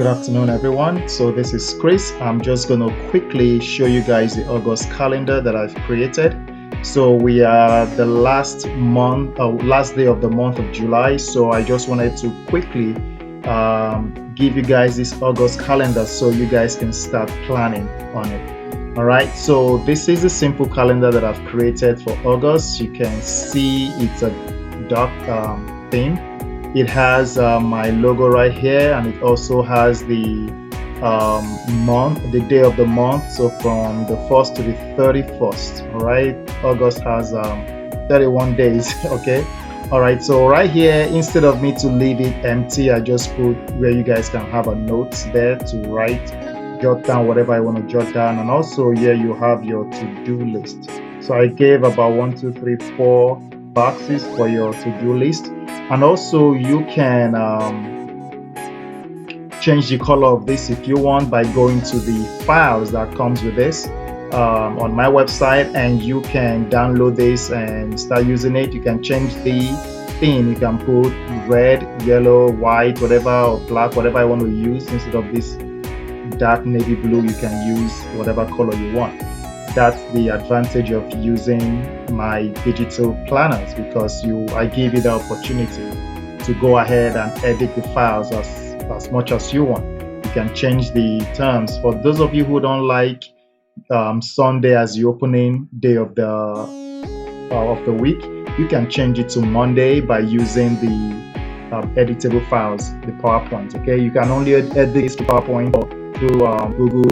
Good afternoon, everyone. So this is Chris. I'm just going to quickly show you guys the August calendar that I've created. So we are the last day of the month of July. So I just wanted to quickly give you guys this August calendar so you guys can start planning on it. All right. So this is a simple calendar that I've created for August. You can see it's a dark theme. It has my logo right here, and it also has the month, the day of the month. So from the 1st to the 31st. All right, August has 31 days. Okay. All right. So right here, instead of me to leave it empty, I just put where you guys can have a note there to write, jot down whatever I want to jot down, and also here you have your to-do list. So I gave about 1, 2, 3, 4 boxes for your to-do list. And also you can change the color of this if you want by going to the files that comes with this on my website, and you can download this and start using it. You can change the theme. You can put red, yellow, white, whatever, or black, whatever I want to use. Instead of this dark navy blue, you can use whatever color you want. That's the advantage of using my digital planners, because I give you the opportunity to go ahead and edit the files as much as you want. You can change the terms. For those of you who don't like Sunday as the opening day of the week, you can change it to Monday by using the editable files, the PowerPoint. Okay, you can only edit this to PowerPoint or through Google